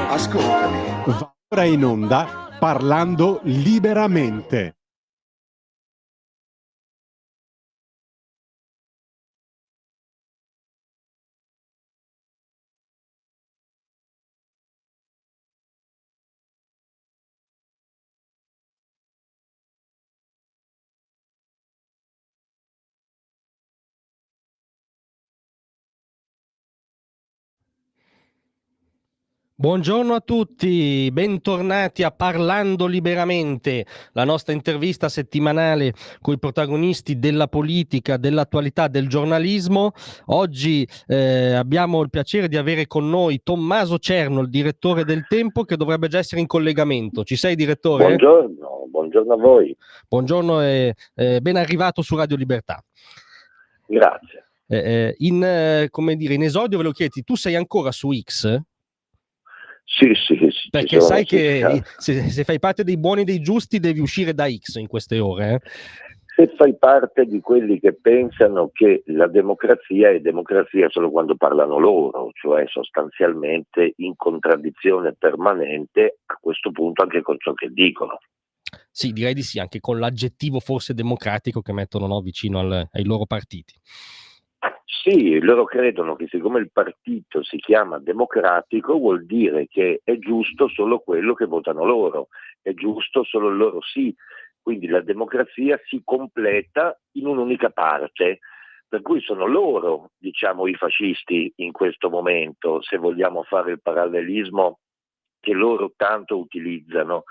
Ascoltami. Va ora in onda Parlando Liberamente. Buongiorno a tutti, bentornati a Parlando Liberamente, la nostra intervista settimanale con i protagonisti della politica, dell'attualità, del giornalismo. Oggi abbiamo il piacere di avere con noi Tommaso Cerno, il direttore del Tempo, che dovrebbe già essere in collegamento. Ci sei, direttore? Buongiorno a voi. Buongiorno e ben arrivato su Radio Libertà. Grazie. In esordio ve lo chiedi, tu sei ancora su X? Sì. Perché sai che se fai parte dei buoni e dei giusti devi uscire da X in queste ore. Se fai parte di quelli che pensano che la democrazia è democrazia solo quando parlano loro, cioè sostanzialmente in contraddizione permanente a questo punto anche con ciò che dicono. Sì, direi di sì, anche con l'aggettivo forse democratico che mettono vicino ai loro partiti. Sì, loro credono che siccome il partito si chiama democratico vuol dire che è giusto solo quello che votano loro, è giusto solo il loro sì, quindi la democrazia si completa in un'unica parte, per cui sono loro, diciamo, i fascisti in questo momento, se vogliamo fare il parallelismo che loro tanto utilizzano.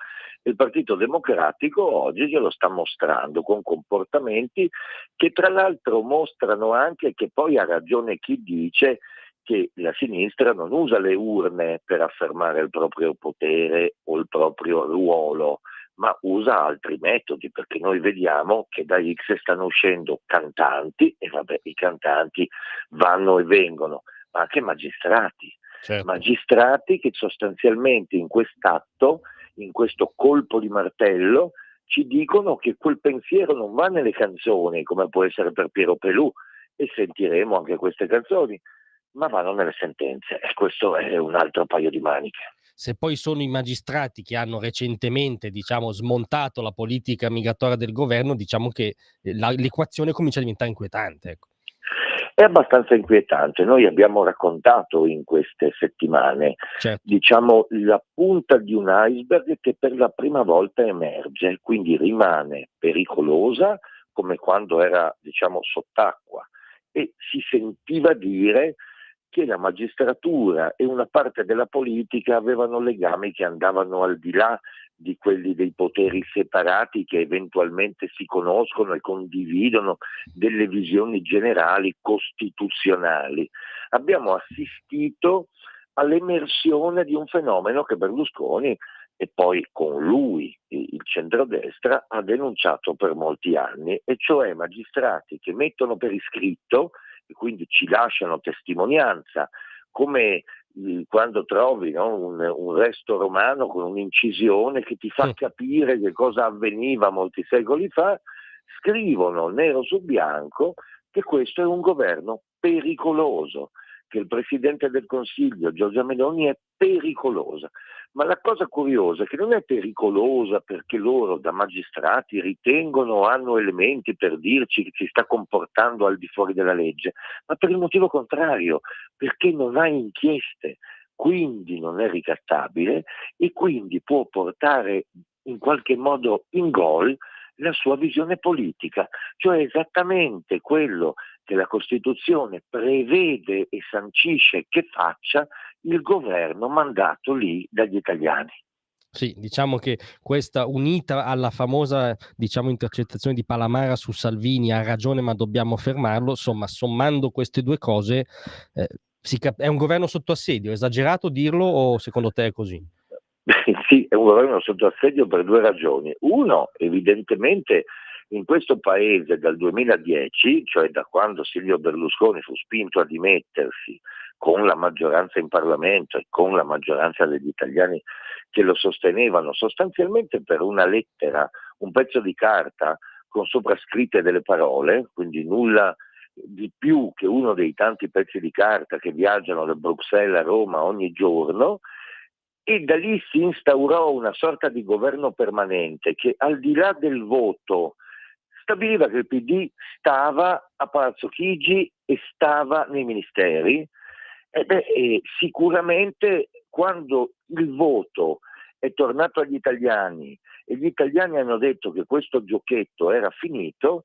Il Partito Democratico oggi ce lo sta mostrando con comportamenti che tra l'altro mostrano anche che poi ha ragione chi dice che la sinistra non usa le urne per affermare il proprio potere o il proprio ruolo, ma usa altri metodi, perché noi vediamo che da X stanno uscendo cantanti, e vabbè, i cantanti vanno e vengono, ma anche magistrati. Certo. Magistrati che sostanzialmente in quest'atto, in questo colpo di martello, ci dicono che quel pensiero non va nelle canzoni, come può essere per Piero Pelù, e sentiremo anche queste canzoni, ma vanno nelle sentenze, e questo è un altro paio di maniche. Se poi sono i magistrati che hanno recentemente, smontato la politica migratoria del governo, diciamo che l'equazione comincia a diventare inquietante. Ecco. È abbastanza inquietante. Noi abbiamo raccontato in queste settimane, certo, la punta di un iceberg che per la prima volta emerge, quindi rimane pericolosa come quando era, sott'acqua, e si sentiva dire che la magistratura e una parte della politica avevano legami che andavano al di là di quelli dei poteri separati che eventualmente si conoscono e condividono delle visioni generali costituzionali. Abbiamo assistito all'emersione di un fenomeno che Berlusconi e poi con lui il centrodestra ha denunciato per molti anni, e cioè magistrati che mettono per iscritto e quindi ci lasciano testimonianza, come quando trovi un resto romano con un'incisione che ti fa capire che cosa avveniva molti secoli fa, scrivono nero su bianco che questo è un governo pericoloso, che il Presidente del Consiglio Giorgia Meloni è pericolosa. Ma la cosa curiosa è che non è pericolosa perché loro da magistrati ritengono o hanno elementi per dirci che si sta comportando al di fuori della legge, ma per il motivo contrario, perché non ha inchieste, quindi non è ricattabile e quindi può portare in qualche modo in gol la sua visione politica, cioè esattamente quello che la Costituzione prevede e sancisce che faccia il governo mandato lì dagli italiani. Sì, diciamo che questa, unita alla famosa intercettazione di Palamara su Salvini, ha ragione ma dobbiamo fermarlo, insomma, sommando queste due cose è un governo sotto assedio. È esagerato dirlo o secondo te è così? Sì, è un governo sotto assedio per due ragioni. Uno, evidentemente in questo paese dal 2010, cioè da quando Silvio Berlusconi fu spinto a dimettersi con la maggioranza in Parlamento e con la maggioranza degli italiani che lo sostenevano, sostanzialmente per una lettera, un pezzo di carta con soprascritte delle parole, quindi nulla di più che uno dei tanti pezzi di carta che viaggiano da Bruxelles a Roma ogni giorno, e da lì si instaurò una sorta di governo permanente che, al di là del voto, stabiliva che il PD stava a Palazzo Chigi e stava nei ministeri. E sicuramente quando il voto è tornato agli italiani e gli italiani hanno detto che questo giochetto era finito,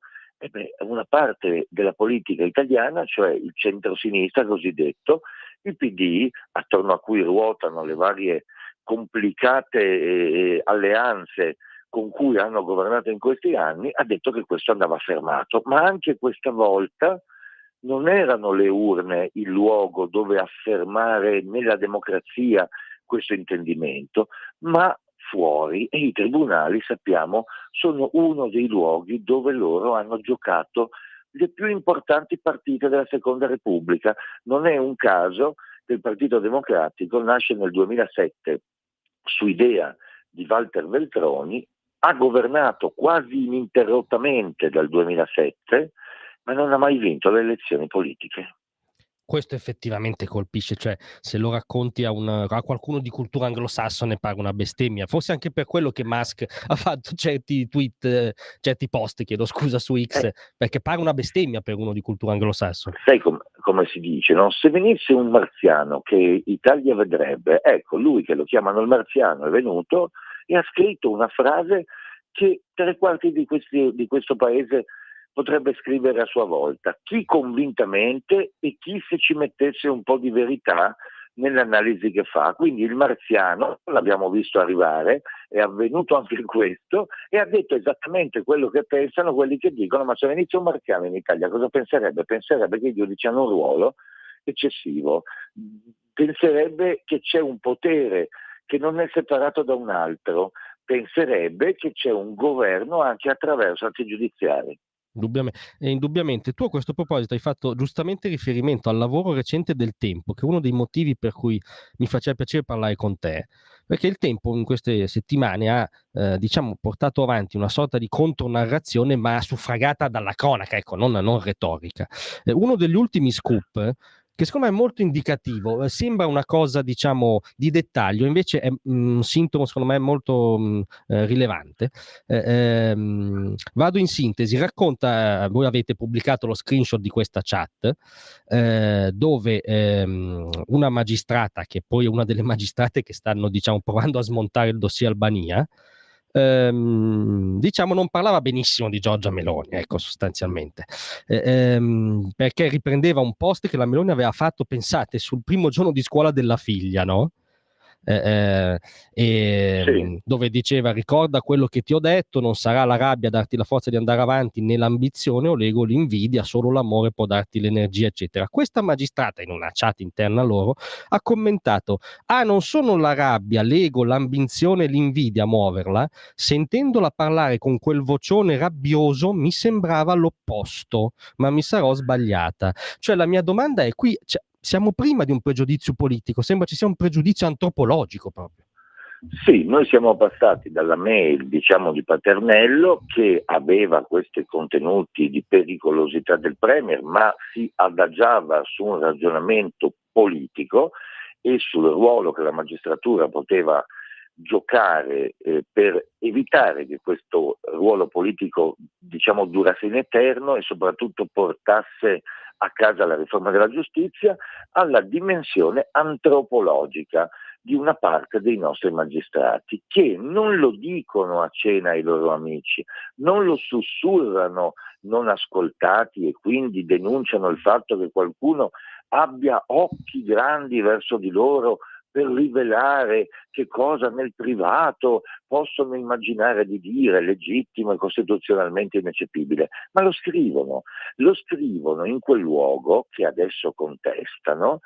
una parte della politica italiana, cioè il centrosinistra cosiddetto, il PD, attorno a cui ruotano le varie complicate alleanze con cui hanno governato in questi anni, ha detto che questo andava fermato. Ma anche questa volta non erano le urne il luogo dove affermare nella democrazia questo intendimento, ma fuori, e i tribunali, sappiamo, sono uno dei luoghi dove loro hanno giocato le più importanti partite della Seconda Repubblica. Non è un caso che il Partito Democratico nasce nel 2007 su idea di Walter Veltroni, ha governato quasi ininterrottamente dal 2007, ma non ha mai vinto le elezioni politiche. Questo effettivamente colpisce, cioè se lo racconti a qualcuno di cultura anglosassone pare una bestemmia, forse anche per quello che Musk ha fatto certi tweet, certi post, chiedo scusa, su X, perché pare una bestemmia per uno di cultura anglosassone. Sai come si dice, no? Se venisse un marziano che Italia vedrebbe, ecco, lui che lo chiamano il marziano è venuto e ha scritto una frase che 3/4 di questo paese potrebbe scrivere a sua volta, chi convintamente e chi se ci mettesse un po' di verità nell'analisi che fa. Quindi il marziano, l'abbiamo visto arrivare, è avvenuto anche questo, e ha detto esattamente quello che pensano quelli che dicono: ma se venisse un marziano in Italia cosa penserebbe? Penserebbe che i giudici hanno un ruolo eccessivo, penserebbe che c'è un potere che non è separato da un altro, penserebbe che c'è un governo anche attraverso atti giudiziari. Indubbiamente. Tu a questo proposito hai fatto giustamente riferimento al lavoro recente del Tempo, che è uno dei motivi per cui mi faceva piacere parlare con te, perché il Tempo in queste settimane ha portato avanti una sorta di contonarrazione, ma suffragata dalla cronaca, ecco, non retorica. Uno degli ultimi scoop, che secondo me è molto indicativo, sembra una cosa diciamo di dettaglio, invece è un sintomo secondo me molto rilevante. Vado in sintesi, racconta, voi avete pubblicato lo screenshot di questa chat, dove una magistrata, che poi è una delle magistrate che stanno provando a smontare il dossier Albania, non parlava benissimo di Giorgia Meloni, ecco, sostanzialmente, perché riprendeva un post che la Meloni aveva fatto, pensate, sul primo giorno di scuola della figlia, no? Sì. Dove diceva: ricorda quello che ti ho detto, non sarà la rabbia a darti la forza di andare avanti, né l'ambizione o l'ego, l'invidia, solo l'amore può darti l'energia, eccetera. Questa magistrata, in una chat interna loro, ha commentato: non sono la rabbia, l'ego, l'ambizione e l'invidia a muoverla, sentendola parlare con quel vocione rabbioso mi sembrava l'opposto, ma mi sarò sbagliata. Cioè la mia domanda è qui, siamo prima di un pregiudizio politico, sembra ci sia un pregiudizio antropologico proprio. Sì, noi siamo passati dalla mail, diciamo, di Paternello, che aveva questi contenuti di pericolosità del Premier, ma si adagiava su un ragionamento politico e sul ruolo che la magistratura poteva giocare per evitare che questo ruolo politico, diciamo, durasse in eterno e soprattutto portasse a casa la riforma della giustizia, alla dimensione antropologica di una parte dei nostri magistrati, che non lo dicono a cena ai loro amici, non lo sussurrano non ascoltati e quindi denunciano il fatto che qualcuno abbia occhi grandi verso di loro per rivelare che cosa nel privato possono immaginare di dire, legittimo e costituzionalmente ineccepibile, ma lo scrivono in quel luogo che adesso contestano,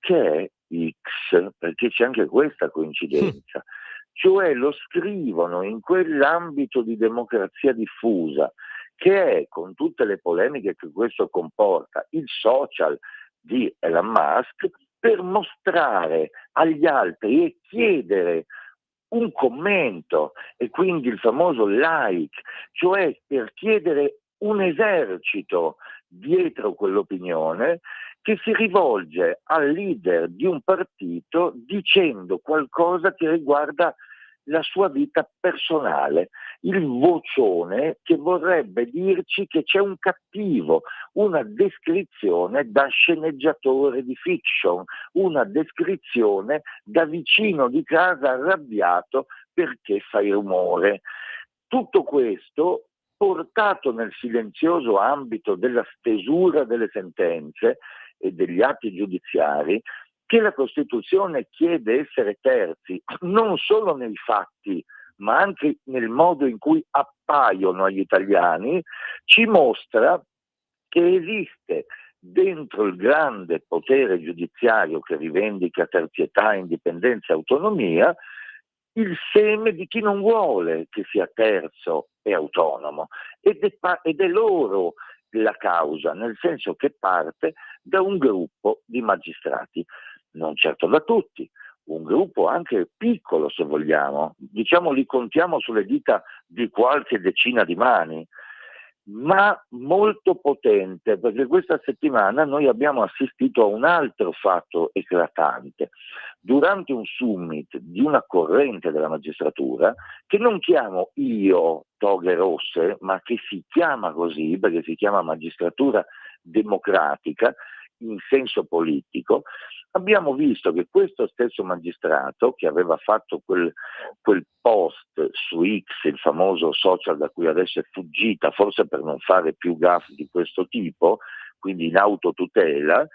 che è X, perché c'è anche questa coincidenza, cioè lo scrivono in quell'ambito di democrazia diffusa che è, con tutte le polemiche che questo comporta, il social di Elon Musk, per mostrare agli altri e chiedere un commento, e quindi il famoso like, cioè per chiedere un esercito dietro quell'opinione, che si rivolge al leader di un partito dicendo qualcosa che riguarda la sua vita personale, il vocione che vorrebbe dirci che c'è un cattivo, una descrizione da sceneggiatore di fiction, una descrizione da vicino di casa arrabbiato perché fai rumore. Tutto questo portato nel silenzioso ambito della stesura delle sentenze e degli atti giudiziari, che la Costituzione chiede essere terzi, non solo nei fatti, ma anche nel modo in cui appaiono agli italiani, ci mostra che esiste dentro il grande potere giudiziario che rivendica terzietà, indipendenza e autonomia, il seme di chi non vuole che sia terzo e autonomo, ed è loro la causa, nel senso che parte da un gruppo di magistrati, non certo da tutti, un gruppo anche piccolo se vogliamo, diciamo li contiamo sulle dita di qualche decina di mani, ma molto potente, perché questa settimana noi abbiamo assistito a un altro fatto eclatante. Durante un summit di una corrente della magistratura, che non chiamo io toghe rosse, ma che si chiama così, perché si chiama magistratura democratica in senso politico, abbiamo visto che questo stesso magistrato, che aveva fatto quel post su X, il famoso social da cui adesso è fuggita, forse per non fare più gaffe di questo tipo, quindi in autotutela,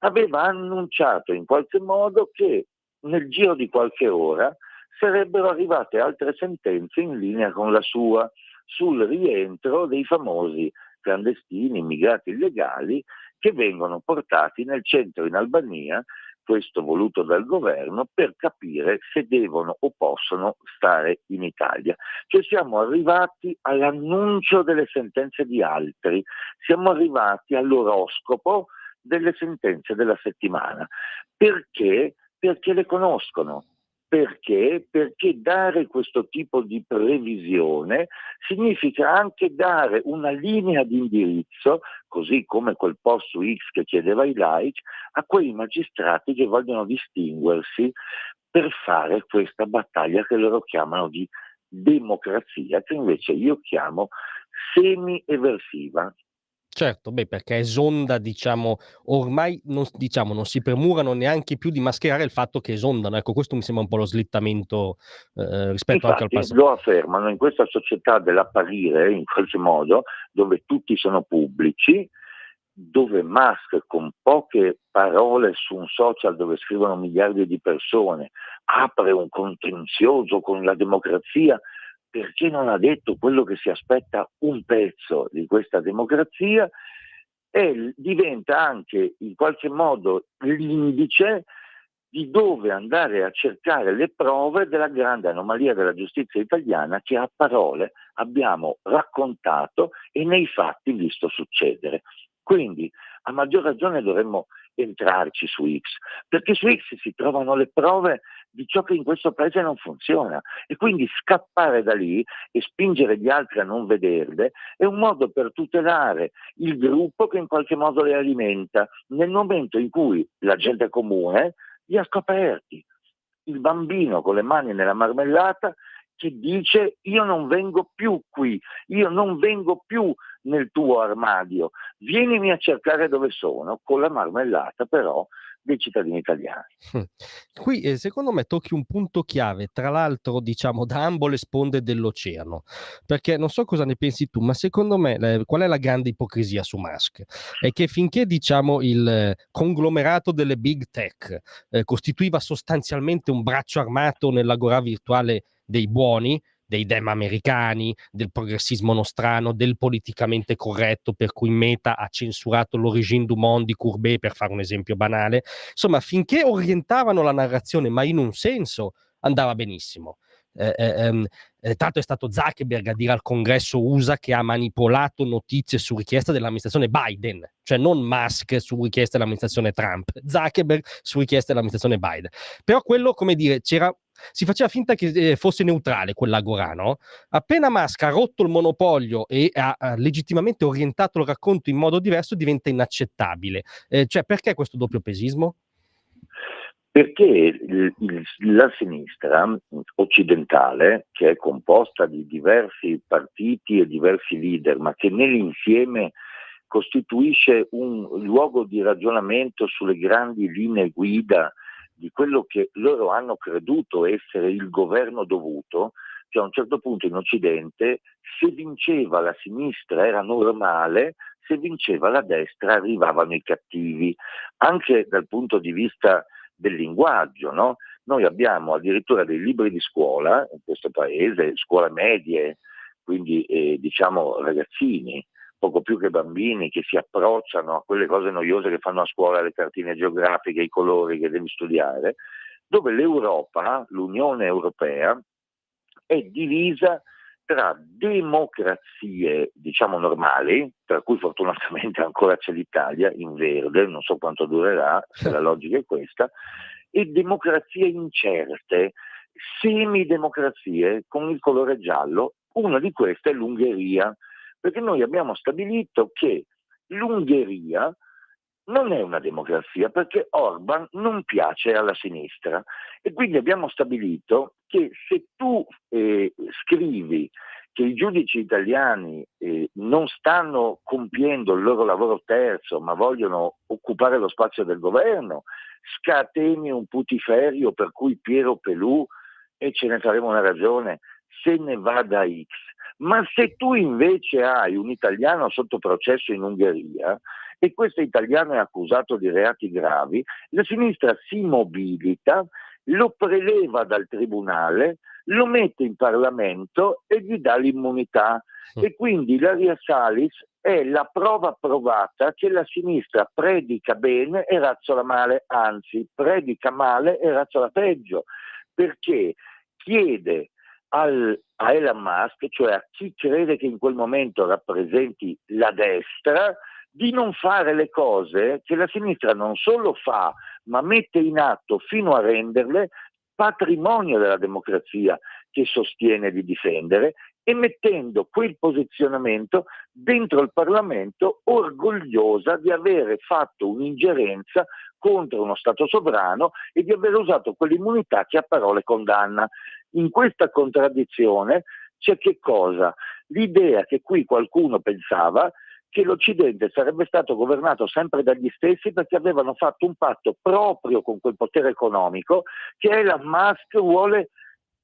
aveva annunciato in qualche modo che nel giro di qualche ora sarebbero arrivate altre sentenze in linea con la sua sul rientro dei famosi clandestini, immigrati illegali, che vengono portati nel centro in Albania, questo voluto dal governo, per capire se devono o possono stare in Italia. Cioè siamo arrivati all'annuncio delle sentenze di altri, siamo arrivati all'oroscopo delle sentenze della settimana. Perché? Perché le conoscono. Perché? Perché dare questo tipo di previsione significa anche dare una linea di indirizzo, così come quel post su X che chiedeva i like, a quei magistrati che vogliono distinguersi per fare questa battaglia che loro chiamano di democrazia, che invece io chiamo semi-eversiva. Certo, perché esonda, diciamo, ormai non si premurano neanche più di mascherare il fatto che esondano. Ecco, questo mi sembra un po' lo slittamento rispetto anche al Infatti passato. lo affermano in questa società dell'apparire, in qualche modo, dove tutti sono pubblici, dove Musk, con poche parole su un social dove scrivono miliardi di persone, apre un contenzioso con la democrazia perché non ha detto quello che si aspetta un pezzo di questa democrazia, e diventa anche in qualche modo l'indice di dove andare a cercare le prove della grande anomalia della giustizia italiana che a parole abbiamo raccontato e nei fatti visto succedere. Quindi a maggior ragione dovremmo entrarci su X, perché su X si trovano le prove di ciò che in questo paese non funziona, e quindi scappare da lì e spingere gli altri a non vederle è un modo per tutelare il gruppo che in qualche modo le alimenta, nel momento in cui la gente comune li ha scoperti. Il bambino con le mani nella marmellata che dice: io non vengo più qui, io non vengo più nel tuo armadio, vienimi a cercare dove sono, con la marmellata però dei cittadini italiani. Qui secondo me tocchi un punto chiave, tra l'altro diciamo da ambo le sponde dell'oceano, perché non so cosa ne pensi tu, ma secondo me qual è la grande ipocrisia su Musk? È che finché diciamo il conglomerato delle big tech costituiva sostanzialmente un braccio armato nell'agorà virtuale dei buoni, dei dem americani, del progressismo nostrano, del politicamente corretto, per cui Meta ha censurato l'origine du monde di Courbet, per fare un esempio banale. Insomma, finché orientavano la narrazione, ma in un senso, andava benissimo. Tanto è stato Zuckerberg a dire al congresso USA che ha manipolato notizie su richiesta dell'amministrazione Biden, cioè non Musk su richiesta dell'amministrazione Trump, Zuckerberg su richiesta dell'amministrazione Biden. Però quello, come dire, c'era Si faceva finta che fosse neutrale quell'agorà, no? Appena Musk ha rotto il monopolio e ha legittimamente orientato il racconto in modo diverso, diventa inaccettabile. Cioè, perché questo doppiopesismo? Perché la sinistra occidentale, che è composta di diversi partiti e diversi leader, ma che nell'insieme costituisce un luogo di ragionamento sulle grandi linee guida di quello che loro hanno creduto essere il governo dovuto, che a un certo punto in Occidente se vinceva la sinistra era normale, se vinceva la destra arrivavano i cattivi, anche dal punto di vista del linguaggio, no? Noi abbiamo addirittura dei libri di scuola in questo paese, scuole medie, quindi diciamo ragazzini, poco più che bambini, che si approcciano a quelle cose noiose che fanno a scuola, le cartine geografiche, i colori che devi studiare, dove l'Europa, l'Unione Europea, è divisa tra democrazie, diciamo, normali, tra cui fortunatamente ancora c'è l'Italia in verde, non so quanto durerà, se la logica è questa, e democrazie incerte, semidemocrazie con il colore giallo. Una di queste è l'Ungheria, perché noi abbiamo stabilito che l'Ungheria non è una democrazia perché Orban non piace alla sinistra e quindi abbiamo stabilito che se tu scrivi che i giudici italiani non stanno compiendo il loro lavoro terzo ma vogliono occupare lo spazio del governo, scateni un putiferio per cui Piero Pelù, e ce ne faremo una ragione, se ne va da X. Ma se tu invece hai un italiano sotto processo in Ungheria e questo italiano è accusato di reati gravi, la sinistra si mobilita, lo preleva dal tribunale, lo mette in Parlamento e gli dà l'immunità. E quindi Ilaria Salis è la prova provata che la sinistra predica bene e razzola male, anzi predica male e razzola peggio, perché chiede a Elon Musk, cioè a chi crede che in quel momento rappresenti la destra, di non fare le cose che la sinistra non solo fa, ma mette in atto fino a renderle patrimonio della democrazia che sostiene di difendere, e mettendo quel posizionamento dentro il Parlamento orgogliosa di avere fatto un'ingerenza contro uno Stato sovrano e di aver usato quell'immunità che a parole condanna. In questa contraddizione c'è che cosa? L'idea che qui qualcuno pensava che l'Occidente sarebbe stato governato sempre dagli stessi perché avevano fatto un patto proprio con quel potere economico che Elon Musk vuole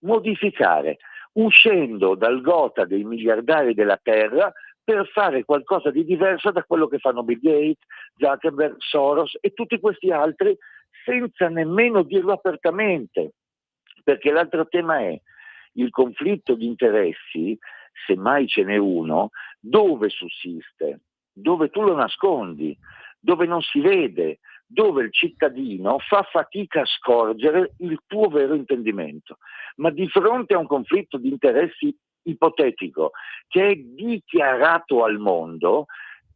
modificare, uscendo dal gota dei miliardari della terra per fare qualcosa di diverso da quello che fanno Bill Gates, Zuckerberg, Soros e tutti questi altri, senza nemmeno dirlo apertamente. Perché l'altro tema è il conflitto di interessi, se mai ce n'è uno, dove sussiste, dove tu lo nascondi, dove non si vede, dove il cittadino fa fatica a scorgere il tuo vero intendimento. Ma di fronte a un conflitto di interessi ipotetico che è dichiarato al mondo,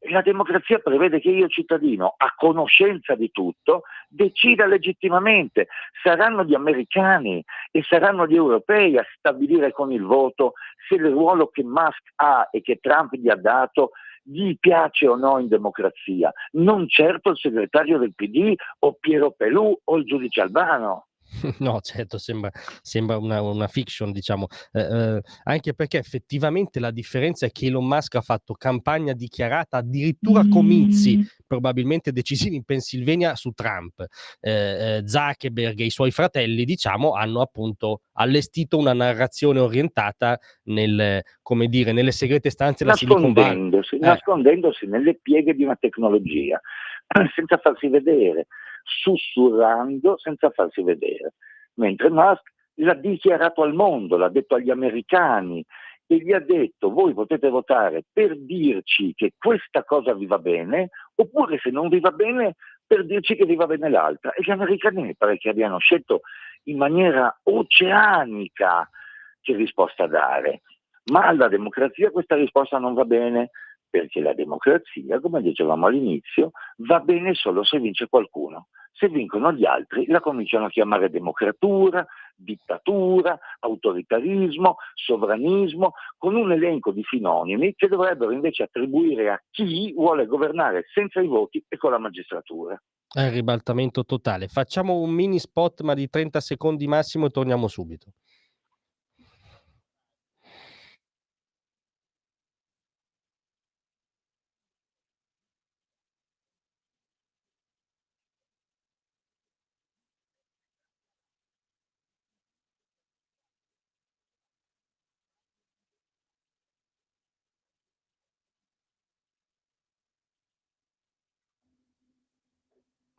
la democrazia prevede che io cittadino, a conoscenza di tutto, decida legittimamente. Saranno gli americani e saranno gli europei a stabilire con il voto se il ruolo che Musk ha e che Trump gli ha dato gli piace o no in democrazia, non certo il segretario del PD o Piero Pelù o il giudice Albano. No, certo, sembra una fiction, diciamo, anche perché effettivamente la differenza è che Elon Musk ha fatto campagna dichiarata, addirittura comizi probabilmente decisivi in Pennsylvania su Trump. Zuckerberg e i suoi fratelli, diciamo, hanno appunto allestito una narrazione orientata come dire, nelle segrete stanze della Silicon Valley. Nascondendosi nelle pieghe di una tecnologia, senza farsi vedere, sussurrando senza farsi vedere, mentre Musk l'ha dichiarato al mondo, l'ha detto agli americani e gli ha detto: voi potete votare per dirci che questa cosa vi va bene, oppure se non vi va bene per dirci che vi va bene l'altra. E gli americani pare che abbiano scelto in maniera oceanica che risposta dare, ma alla democrazia questa risposta non va bene, perché la democrazia, come dicevamo all'inizio, va bene solo se vince qualcuno. Se vincono gli altri la cominciano a chiamare democratura, dittatura, autoritarismo, sovranismo, con un elenco di sinonimi che dovrebbero invece attribuire a chi vuole governare senza i voti e con la magistratura. È il ribaltamento totale. Facciamo un mini spot, ma di 30 secondi massimo e torniamo subito.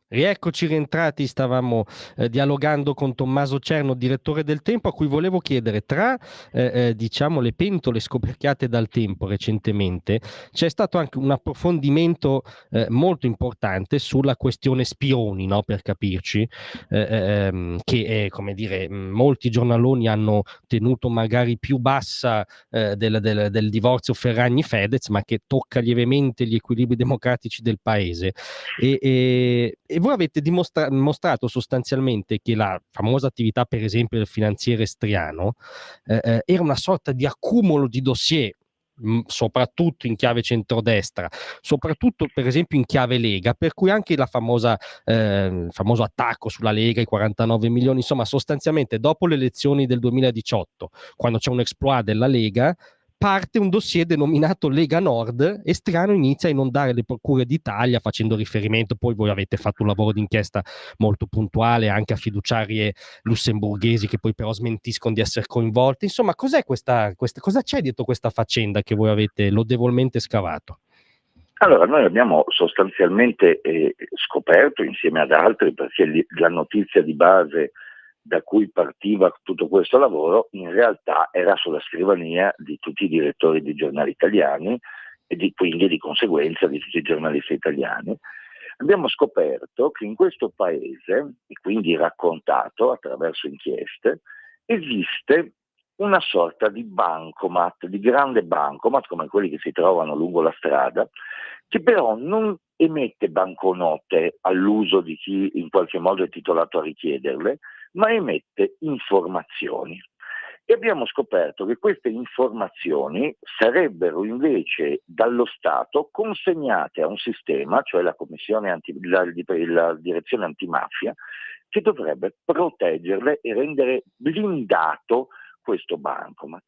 Rieccoci rientrati, stavamo dialogando con Tommaso Cerno, direttore del Tempo, a cui volevo chiedere, tra diciamo le pentole scoperchiate dal Tempo recentemente, c'è stato anche un approfondimento molto importante sulla questione spioni, no? Per capirci, che come dire, molti giornaloni hanno tenuto magari più bassa del divorzio Ferragni-Fedez, ma che tocca lievemente gli equilibri democratici del paese. E voi avete mostrato sostanzialmente che la famosa attività, per esempio, del finanziere Striano era una sorta di accumulo di dossier, soprattutto in chiave centrodestra, soprattutto per esempio in chiave Lega, per cui anche il famoso attacco sulla Lega, i 49 milioni, insomma sostanzialmente dopo le elezioni del 2018, quando c'è un exploit della Lega, parte un dossier denominato Lega Nord e Striano inizia a inondare le procure d'Italia facendo riferimento, poi voi avete fatto un lavoro d'inchiesta molto puntuale anche a fiduciarie lussemburghesi che poi però smentiscono di essere coinvolte. Insomma, cosa c'è dietro questa faccenda che voi avete lodevolmente scavato? Allora, noi abbiamo sostanzialmente scoperto insieme ad altri, perché la notizia di base da cui partiva tutto questo lavoro in realtà era sulla scrivania di tutti i direttori di giornali italiani e quindi di conseguenza di tutti i giornalisti italiani. Abbiamo scoperto che in questo paese, e quindi raccontato attraverso inchieste, esiste una sorta di bancomat, di grande bancomat come quelli che si trovano lungo la strada, che però non emette banconote all'uso di chi in qualche modo è titolato a richiederle, ma emette informazioni. E abbiamo scoperto che queste informazioni sarebbero invece dallo Stato consegnate a un sistema, cioè la direzione antimafia, che dovrebbe proteggerle e rendere blindato questo bancomat.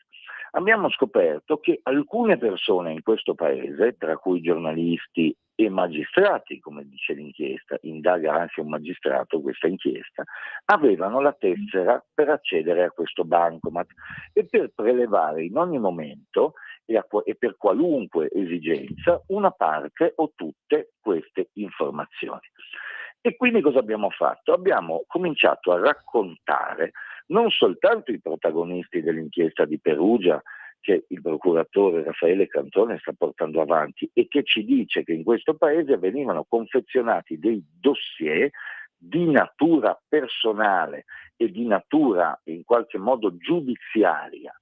Abbiamo scoperto che alcune persone in questo paese, tra cui giornalisti e magistrati, come dice l'inchiesta, indaga anche un magistrato questa inchiesta, avevano la tessera per accedere a questo bancomat e per prelevare in ogni momento e per qualunque esigenza una parte o tutte queste informazioni. E quindi cosa abbiamo fatto? Abbiamo cominciato a raccontare non soltanto i protagonisti dell'inchiesta di Perugia, che il procuratore Raffaele Cantone sta portando avanti e che ci dice che in questo paese venivano confezionati dei dossier di natura personale e di natura in qualche modo giudiziaria,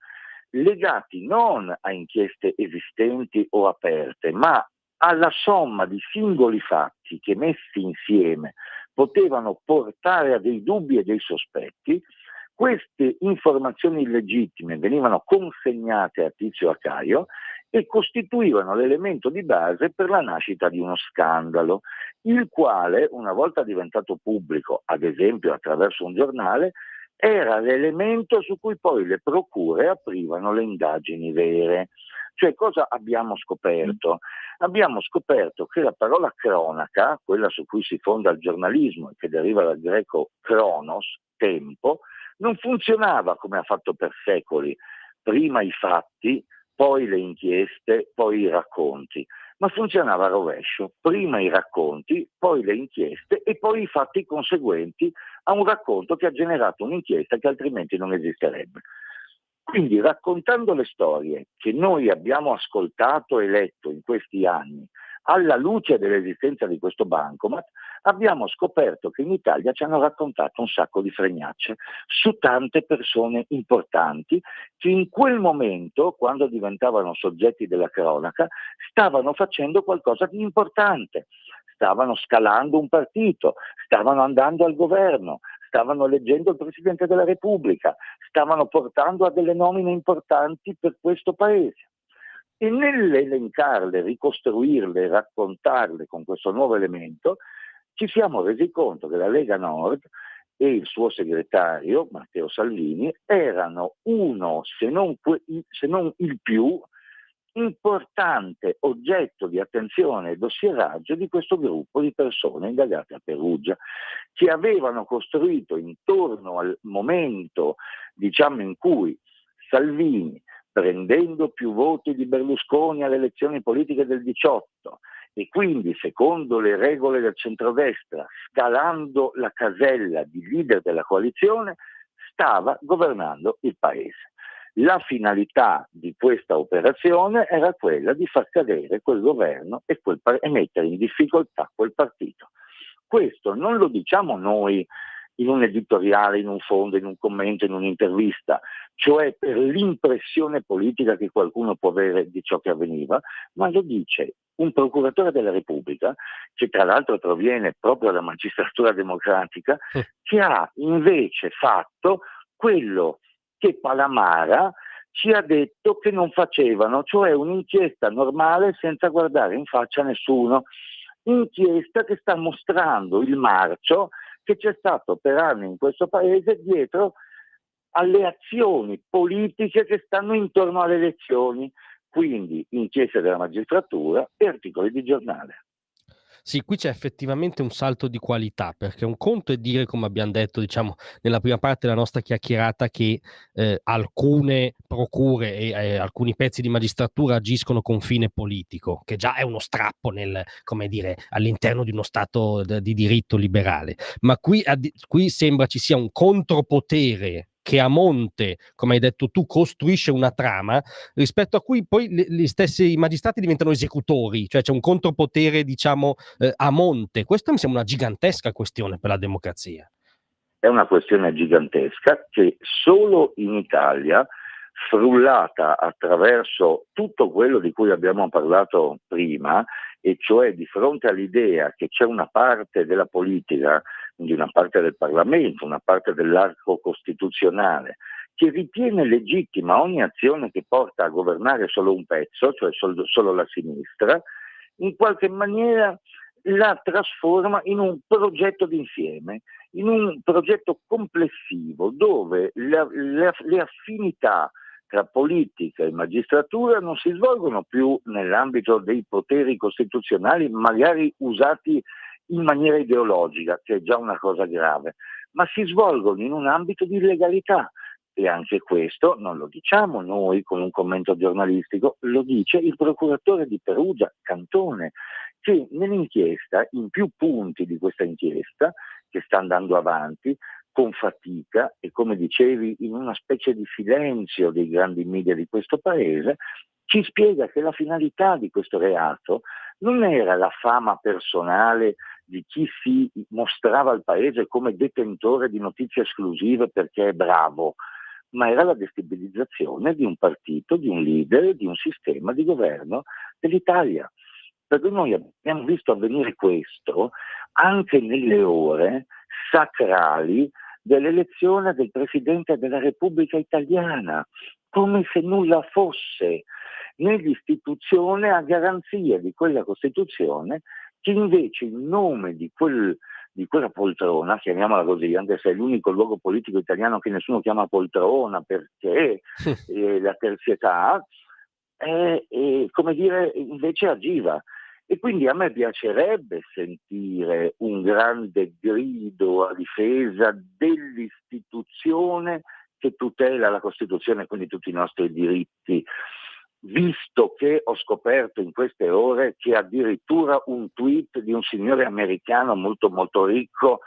legati non a inchieste esistenti o aperte, ma alla somma di singoli fatti che messi insieme potevano portare a dei dubbi e dei sospetti. Queste informazioni illegittime venivano consegnate a Tizio a Caio e costituivano l'elemento di base per la nascita di uno scandalo, il quale, una volta diventato pubblico, ad esempio attraverso un giornale, era l'elemento su cui poi le procure aprivano le indagini vere. Cioè, cosa abbiamo scoperto? Abbiamo scoperto che la parola cronaca, quella su cui si fonda il giornalismo e che deriva dal greco chronos, tempo, non funzionava come ha fatto per secoli, prima i fatti, poi le inchieste, poi i racconti, ma funzionava a rovescio, prima i racconti, poi le inchieste e poi i fatti conseguenti a un racconto che ha generato un'inchiesta che altrimenti non esisterebbe. Quindi raccontando le storie che noi abbiamo ascoltato e letto in questi anni, alla luce dell'esistenza di questo bancomat, abbiamo scoperto che in Italia ci hanno raccontato un sacco di fregnacce su tante persone importanti che in quel momento, quando diventavano soggetti della cronaca, stavano facendo qualcosa di importante. Stavano scalando un partito, stavano andando al governo, stavano eleggendo il Presidente della Repubblica, stavano portando a delle nomine importanti per questo Paese. E nell'elencarle, ricostruirle, raccontarle con questo nuovo elemento, ci siamo resi conto che la Lega Nord e il suo segretario, Matteo Salvini, erano uno, se non il più importante oggetto di attenzione e dossieraggio di questo gruppo di persone indagate a Perugia, che avevano costruito intorno al momento, diciamo, in cui Salvini, prendendo più voti di Berlusconi alle elezioni politiche del 18 e quindi, secondo le regole del centrodestra, scalando la casella di leader della coalizione, stava governando il paese. La finalità di questa operazione era quella di far cadere quel governo e mettere in difficoltà quel partito. Questo non lo diciamo noi in un editoriale, in un fondo, in un commento, in un'intervista, cioè per l'impressione politica che qualcuno può avere di ciò che avveniva, ma lo dice un procuratore della Repubblica, che tra l'altro proviene proprio dalla magistratura democratica, che ha invece fatto quello che Palamara ci ha detto che non facevano, cioè un'inchiesta normale senza guardare in faccia nessuno, inchiesta che sta mostrando il marcio che c'è stato per anni in questo paese dietro alle azioni politiche che stanno intorno alle elezioni, quindi inchieste della magistratura e articoli di giornale. Sì, qui c'è effettivamente un salto di qualità, perché un conto è dire, come abbiamo detto, diciamo, nella prima parte della nostra chiacchierata, che alcune procure e alcuni pezzi di magistratura agiscono con fine politico, che già è uno strappo come dire, all'interno di uno Stato di diritto liberale. Ma qui sembra ci sia un contropotere che a monte, come hai detto tu, costruisce una trama rispetto a cui poi gli stessi magistrati diventano esecutori, cioè c'è un contropotere, diciamo, a monte. Questo mi sembra una gigantesca questione per la democrazia. È una questione gigantesca che solo in Italia, frullata attraverso tutto quello di cui abbiamo parlato prima, e cioè di fronte all'idea che c'è una parte della politica, di una parte del Parlamento, una parte dell'arco costituzionale, che ritiene legittima ogni azione che porta a governare solo un pezzo, cioè solo la sinistra, in qualche maniera la trasforma in un progetto d'insieme, in un progetto complessivo dove le affinità tra politica e magistratura non si svolgono più nell'ambito dei poteri costituzionali, magari usati in maniera ideologica, che è già una cosa grave, ma si svolgono in un ambito di legalità. E anche questo non lo diciamo noi con un commento giornalistico, lo dice il procuratore di Perugia, Cantone, che nell'inchiesta, in più punti di questa inchiesta, che sta andando avanti, con fatica e, come dicevi, in una specie di silenzio dei grandi media di questo paese, ci spiega che la finalità di questo reato non era la fama personale di chi si mostrava al paese come detentore di notizie esclusive perché è bravo, ma era la destabilizzazione di un partito, di un leader, di un sistema di governo dell'Italia. Perché noi abbiamo visto avvenire questo anche nelle ore sacrali dell'elezione del Presidente della Repubblica Italiana, come se nulla fosse, nell'istituzione a garanzia di quella Costituzione che invece in nome di quella poltrona, chiamiamola così, anche se è l'unico luogo politico italiano che nessuno chiama poltrona perché la terzietà, come dire, invece agiva. E quindi a me piacerebbe sentire un grande grido a difesa dell'istituzione che tutela la Costituzione e quindi tutti i nostri diritti, visto che ho scoperto in queste ore che addirittura un tweet di un signore americano molto molto ricco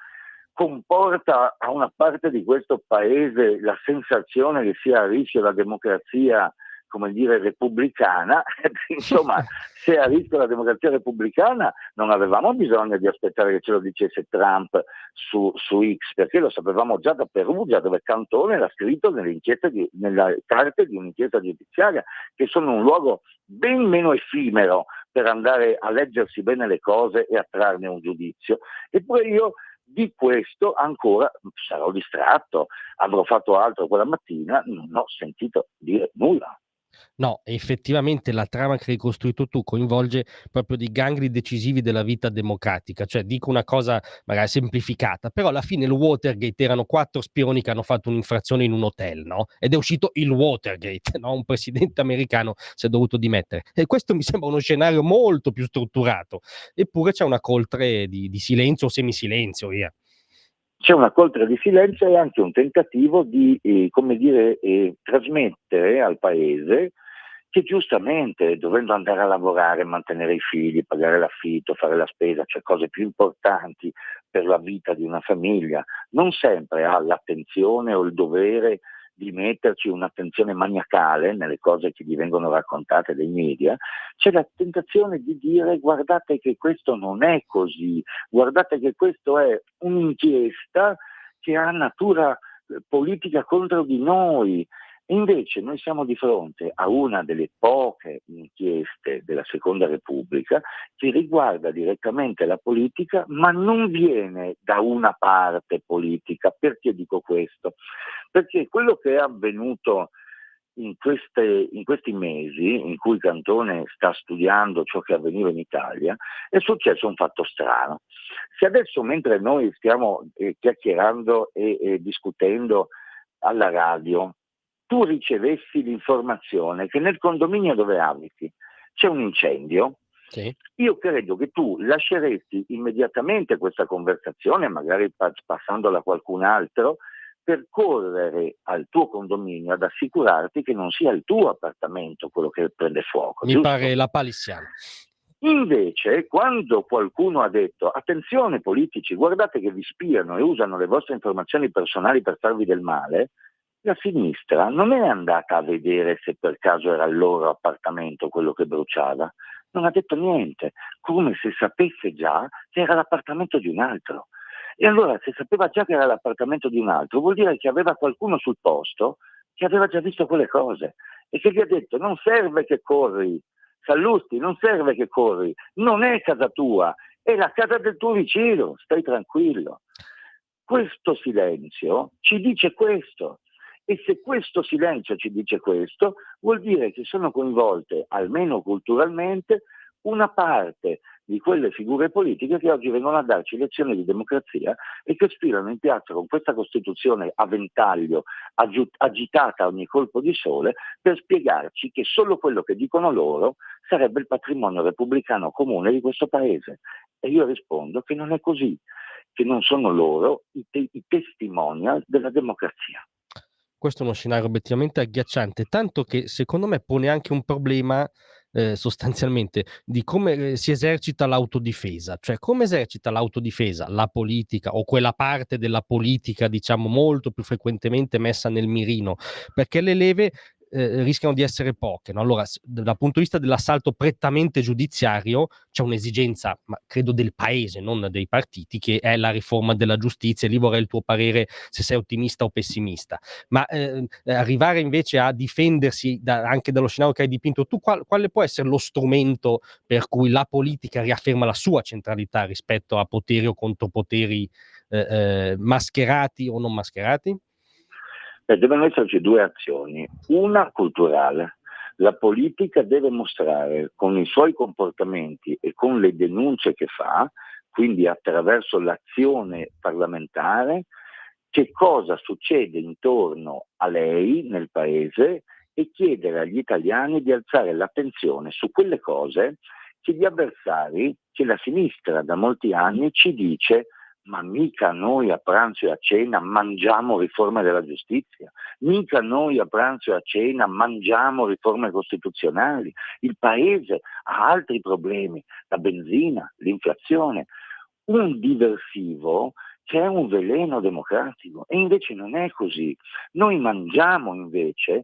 comporta a una parte di questo paese la sensazione che sia a rischio la democrazia, come dire, repubblicana. Insomma, se a rischio la democrazia repubblicana non avevamo bisogno di aspettare che ce lo dicesse Trump su X, perché lo sapevamo già da Perugia, dove Cantone l'ha scritto nella carte di un'inchiesta giudiziaria, che sono un luogo ben meno effimero per andare a leggersi bene le cose e a trarne un giudizio. Eppure io Di questo ancora sarò distratto, avrò fatto altro quella mattina, non ho sentito dire nulla. No, effettivamente la trama che hai ricostruito tu coinvolge proprio dei gangli decisivi della vita democratica, cioè dico una cosa magari semplificata, però alla fine il Watergate erano 4 spioni che hanno fatto un'infrazione in un hotel, no? Ed è uscito il Watergate, no? Un presidente americano si è dovuto dimettere. E questo mi sembra uno scenario molto più strutturato, eppure c'è una coltre di silenzio o semisilenzio, via. C'è una coltre di silenzio e anche un tentativo di, trasmettere al paese che giustamente, dovendo andare a lavorare, mantenere i figli, pagare l'affitto, fare la spesa, c'è cose più importanti per la vita di una famiglia, non sempre ha l'attenzione o il dovere di metterci un'attenzione maniacale nelle cose che gli vengono raccontate dai media. C'è la tentazione di dire: guardate che questo non è così, guardate che questo è un'inchiesta che ha natura politica contro di noi. Invece noi siamo di fronte a una delle poche inchieste della Seconda Repubblica che riguarda direttamente la politica, ma non viene da una parte politica. Perché dico questo? Perché quello che è avvenuto in questi mesi in cui Cantone sta studiando ciò che avveniva in Italia, è successo un fatto strano. Se adesso, mentre noi stiamo chiacchierando e discutendo alla radio, tu ricevessi l'informazione che nel condominio dove abiti c'è un incendio, Sì. io credo che tu lasceresti immediatamente questa conversazione, magari passandola a qualcun altro, per correre al tuo condominio ad assicurarti che non sia il tuo appartamento quello che prende fuoco. Mi giusto? pare la palissiana. Invece, quando qualcuno ha detto: attenzione politici, guardate che vi spiano e usano le vostre informazioni personali per farvi del male, la sinistra non è andata a vedere se per caso era il loro appartamento quello che bruciava, non ha detto niente, come se sapesse già che era l'appartamento di un altro. E allora, se sapeva già che era l'appartamento di un altro, vuol dire che aveva qualcuno sul posto che aveva già visto quelle cose e che gli ha detto: non serve che corri, Sallusti, non serve che corri, non è casa tua, è la casa del tuo vicino, stai tranquillo. Questo silenzio ci dice questo. E se questo silenzio ci dice questo, vuol dire che sono coinvolte, almeno culturalmente, una parte di quelle figure politiche che oggi vengono a darci lezioni di democrazia e che sfilano in piazza con questa Costituzione a ventaglio, agitata a ogni colpo di sole, per spiegarci che solo quello che dicono loro sarebbe il patrimonio repubblicano comune di questo Paese. E io rispondo che non è così, che non sono loro i testimonial della democrazia. Questo è uno scenario obiettivamente agghiacciante, tanto che secondo me pone anche un problema sostanzialmente di come si esercita l'autodifesa, cioè come esercita l'autodifesa la politica o quella parte della politica, diciamo, molto più frequentemente messa nel mirino, perché le leve rischiano di essere poche, no? Allora, dal punto di vista dell'assalto prettamente giudiziario c'è un'esigenza, ma credo del paese, non dei partiti, che è la riforma della giustizia, e lì vorrei il tuo parere se sei ottimista o pessimista. Ma arrivare invece a difendersi anche dallo scenario che hai dipinto tu, quale può essere lo strumento per cui la politica riafferma la sua centralità rispetto a poteri o contropoteri mascherati o non mascherati? Devono esserci due azioni, una culturale. La politica deve mostrare con i suoi comportamenti e con le denunce che fa, quindi attraverso l'azione parlamentare, che cosa succede intorno a lei nel paese e chiedere agli italiani di alzare l'attenzione su quelle cose che gli avversari, che la sinistra da molti anni ci dice: ma mica noi a pranzo e a cena mangiamo riforme della giustizia, mica noi a pranzo e a cena mangiamo riforme costituzionali, il paese ha altri problemi, la benzina, l'inflazione, un diversivo che è un veleno democratico, e invece non è così. Noi mangiamo invece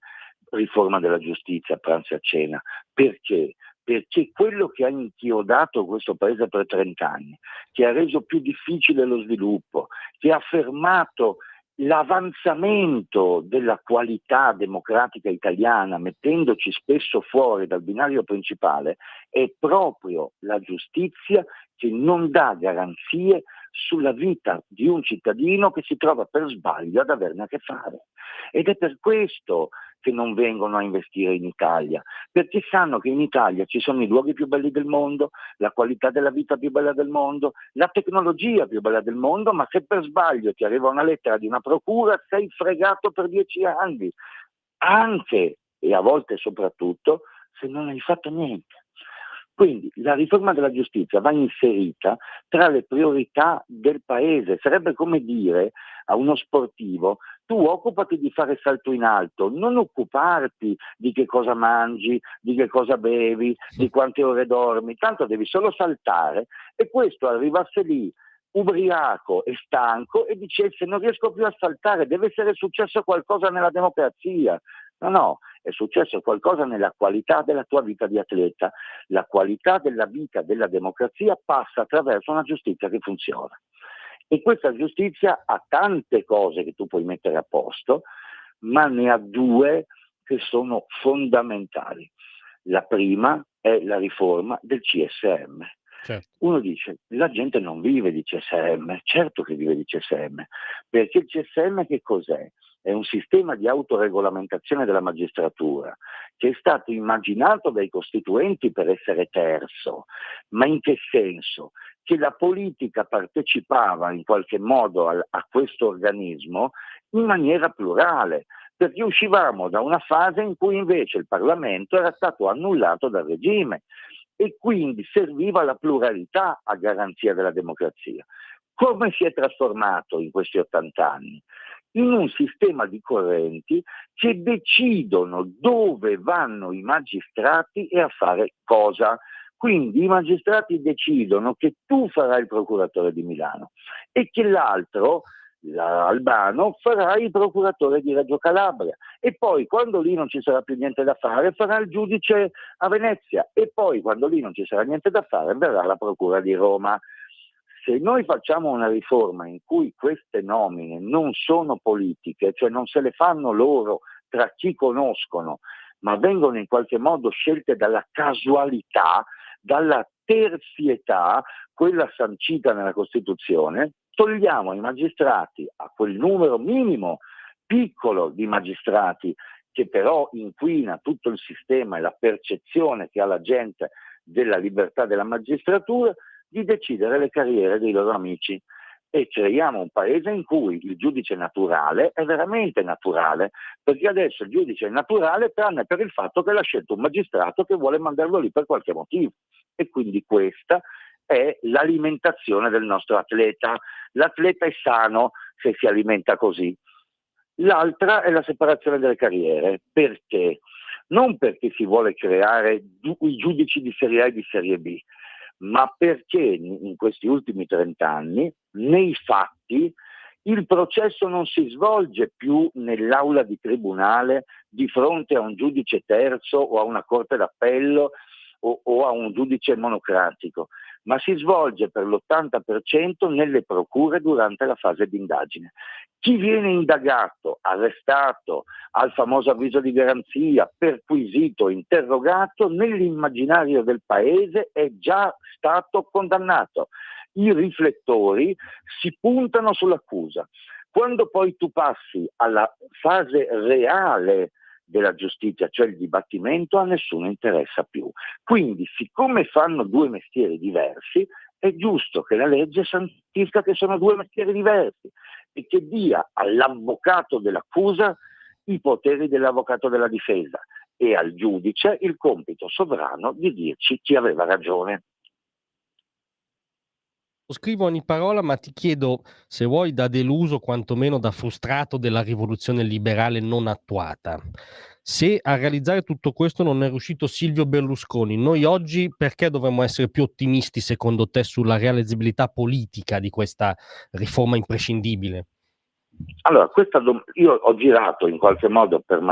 riforma della giustizia a pranzo e a cena. Perché? Perché quello che ha inchiodato questo paese per 30 anni, che ha reso più difficile lo sviluppo, che ha fermato l'avanzamento della qualità democratica italiana, mettendoci spesso fuori dal binario principale, è proprio la giustizia che non dà garanzie sulla vita di un cittadino che si trova per sbaglio ad averne a che fare. Ed è per questo che non vengono a investire in Italia, perché sanno che in Italia ci sono i luoghi più belli del mondo, la qualità della vita più bella del mondo, la tecnologia più bella del mondo, ma se per sbaglio ti arriva una lettera di una procura sei fregato per 10 anni, anche e a volte soprattutto se non hai fatto niente. Quindi la riforma della giustizia va inserita tra le priorità del Paese. Sarebbe come dire a uno sportivo: tu occupati di fare salto in alto, non occuparti di che cosa mangi, di che cosa bevi, di quante ore dormi, tanto devi solo saltare. E questo arrivasse lì ubriaco e stanco e dicesse: non riesco più a saltare, deve essere successo qualcosa nella democrazia. No, è successo qualcosa nella qualità della tua vita di atleta. La qualità della vita della democrazia passa attraverso una giustizia che funziona. E questa giustizia ha tante cose che tu puoi mettere a posto, ma ne ha due che sono fondamentali. La prima è la riforma del CSM. Certo. Uno dice: la gente non vive di CSM. Certo che vive di CSM, perché il CSM che cos'è? È un sistema di autoregolamentazione della magistratura che è stato immaginato dai costituenti per essere terzo. Ma in che senso? Che la politica partecipava in qualche modo a questo organismo in maniera plurale, perché uscivamo da una fase in cui invece il Parlamento era stato annullato dal regime e quindi serviva la pluralità a garanzia della democrazia. Come si è trasformato in questi 80 anni? In un sistema di correnti che decidono dove vanno i magistrati e a fare cosa. Quindi i magistrati decidono che tu farai il procuratore di Milano e che l'altro, Albano, farà il procuratore di Reggio Calabria, e poi quando lì non ci sarà più niente da fare farà il giudice a Venezia, e poi quando lì non ci sarà niente da fare verrà la procura di Roma. Se noi facciamo una riforma in cui queste nomine non sono politiche, cioè non se le fanno loro tra chi conoscono, ma vengono in qualche modo scelte dalla casualità, dalla terzietà, quella sancita nella Costituzione, togliamo ai magistrati, a quel numero minimo piccolo di magistrati che però inquina tutto il sistema e la percezione che ha la gente della libertà della magistratura, di decidere le carriere dei loro amici, e creiamo un paese in cui il giudice naturale è veramente naturale, perché adesso il giudice è naturale tranne per il fatto che l'ha scelto un magistrato che vuole mandarlo lì per qualche motivo, e quindi questa è l'alimentazione del nostro atleta. L'atleta è sano se si alimenta così. L'altra è la separazione delle carriere. Perché? Non perché si vuole creare i giudici di serie A e di serie B, ma perché in questi ultimi 30 anni, nei fatti, il processo non si svolge più nell'aula di tribunale di fronte a un giudice terzo o a una corte d'appello o a un giudice monocratico, ma si svolge per l'80% nelle procure durante la fase di indagine. Chi viene indagato, arrestato, al famoso avviso di garanzia, perquisito, interrogato, nell'immaginario del paese è già stato condannato. I riflettori si puntano sull'accusa. Quando poi tu passi alla fase reale della giustizia, cioè il dibattimento, a nessuno interessa più. Quindi, siccome fanno due mestieri diversi, è giusto che la legge santisca che sono due mestieri diversi e che dia all'avvocato dell'accusa i poteri dell'avvocato della difesa e al giudice il compito sovrano di dirci chi aveva ragione. Scrivo ogni parola, ma ti chiedo, se vuoi, da deluso, quantomeno da frustrato della rivoluzione liberale non attuata. Se a realizzare tutto questo non è riuscito Silvio Berlusconi, noi oggi perché dovremmo essere più ottimisti, secondo te, sulla realizzabilità politica di questa riforma imprescindibile? Allora, io ho girato in qualche modo in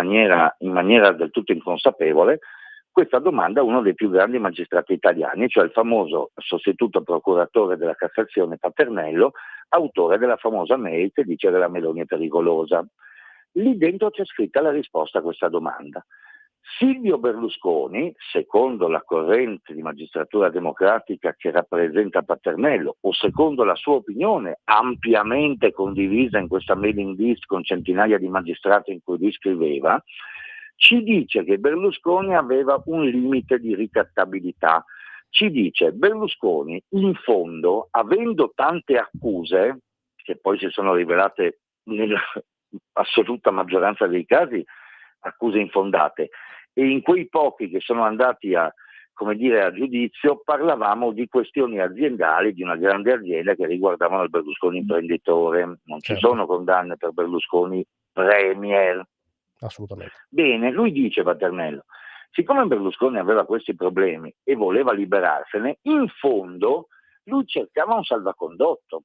maniera del tutto inconsapevole questa domanda a uno dei più grandi magistrati italiani, cioè il famoso sostituto procuratore della Cassazione Paternello, autore della famosa mail che dice che la Meloni è pericolosa. Lì dentro c'è scritta la risposta a questa domanda. Silvio Berlusconi, secondo la corrente di magistratura democratica che rappresenta Paternello, o secondo la sua opinione ampiamente condivisa in questa mailing list con centinaia di magistrati in cui lui scriveva, ci dice che Berlusconi aveva un limite di ricattabilità. Ci dice Berlusconi, in fondo, avendo tante accuse, che poi si sono rivelate nell'assoluta maggioranza dei casi accuse infondate, e in quei pochi che sono andati a giudizio parlavamo di questioni aziendali di una grande azienda che riguardavano il Berlusconi imprenditore. Non ci sono condanne per Berlusconi premier. Assolutamente. Bene, lui dice, Paternello, siccome Berlusconi aveva questi problemi e voleva liberarsene, in fondo lui cercava un salvacondotto,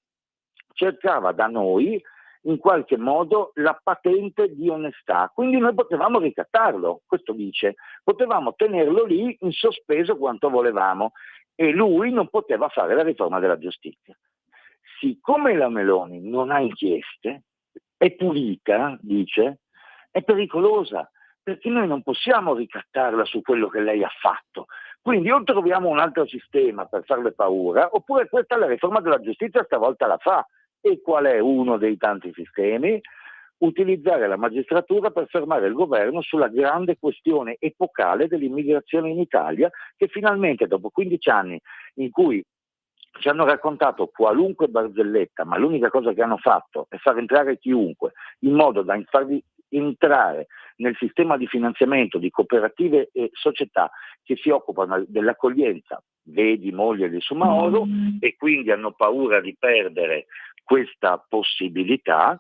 cercava da noi in qualche modo la patente di onestà, quindi noi potevamo ricattarlo, questo dice, potevamo tenerlo lì in sospeso quanto volevamo e lui non poteva fare la riforma della giustizia. Siccome la Meloni non ha inchieste, è pulita, dice, è pericolosa, perché noi non possiamo ricattarla su quello che lei ha fatto. Quindi o troviamo un altro sistema per farle paura, oppure questa è la riforma della giustizia, stavolta la fa. E qual è uno dei tanti sistemi? Utilizzare la magistratura per fermare il governo sulla grande questione epocale dell'immigrazione in Italia, che finalmente dopo 15 anni in cui ci hanno raccontato qualunque barzelletta, ma l'unica cosa che hanno fatto è far entrare chiunque, in modo da farvi entrare nel sistema di finanziamento di cooperative e società che si occupano dell'accoglienza, vedi moglie di Soumahoro, e quindi hanno paura di perdere questa possibilità.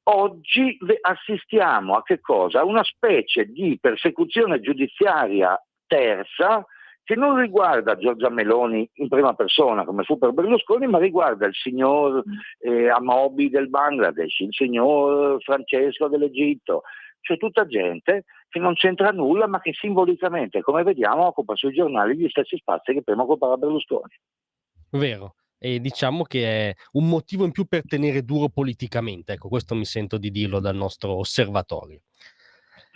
Oggi assistiamo a che cosa? A una specie di persecuzione giudiziaria terza che non riguarda Giorgia Meloni in prima persona come fu per Berlusconi, ma riguarda il signor Amobi del Bangladesh, il signor Francesco dell'Egitto, cioè tutta gente che non c'entra nulla ma che simbolicamente, come vediamo, occupa sui giornali gli stessi spazi che prima occupava Berlusconi. Vero. E diciamo che è un motivo in più per tenere duro politicamente, ecco, questo mi sento di dirlo dal nostro osservatorio.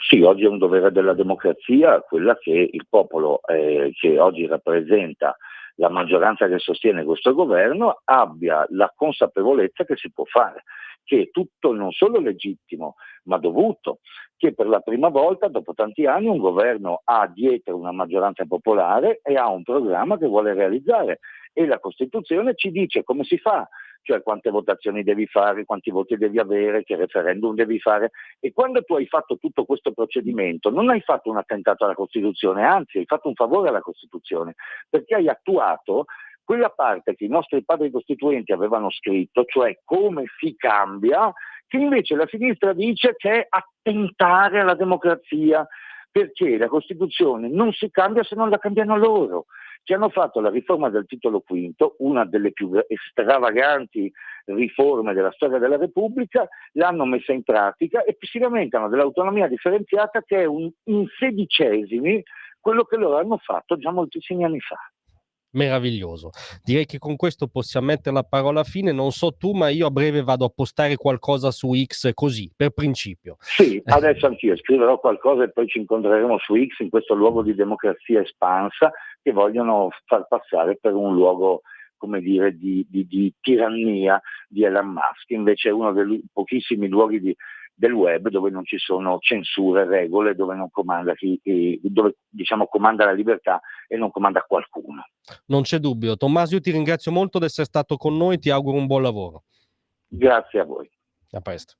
Sì, oggi è un dovere della democrazia quella che il popolo che oggi rappresenta la maggioranza che sostiene questo governo abbia la consapevolezza che si può fare, che è tutto non solo legittimo ma dovuto, che per la prima volta dopo tanti anni un governo ha dietro una maggioranza popolare e ha un programma che vuole realizzare e la Costituzione ci dice come si fa, cioè quante votazioni devi fare, quanti voti devi avere, che referendum devi fare, e quando tu hai fatto tutto questo procedimento non hai fatto un attentato alla Costituzione, anzi hai fatto un favore alla Costituzione, perché hai attuato quella parte che i nostri padri costituenti avevano scritto, cioè come si cambia, che invece la sinistra dice che è attentare alla democrazia, perché la Costituzione non si cambia se non la cambiano loro. Ci hanno fatto la riforma del titolo quinto, una delle più stravaganti riforme della storia della Repubblica, l'hanno messa in pratica e si lamentano dell'autonomia differenziata che è in sedicesimi quello che loro hanno fatto già moltissimi anni fa. Meraviglioso. Direi che con questo possiamo mettere la parola fine. Non so tu, ma io a breve vado a postare qualcosa su X così, per principio. Sì, adesso anch'io scriverò qualcosa e poi ci incontreremo su X in questo luogo di democrazia espansa che vogliono far passare per un luogo, come dire, di tirannia di Elon Musk. Invece è uno dei pochissimi luoghi del web dove non ci sono censure, regole, dove non comanda dove diciamo comanda la libertà e non comanda qualcuno. Non c'è dubbio. Tommaso, io ti ringrazio molto di essere stato con noi, ti auguro un buon lavoro. Grazie a voi. A presto.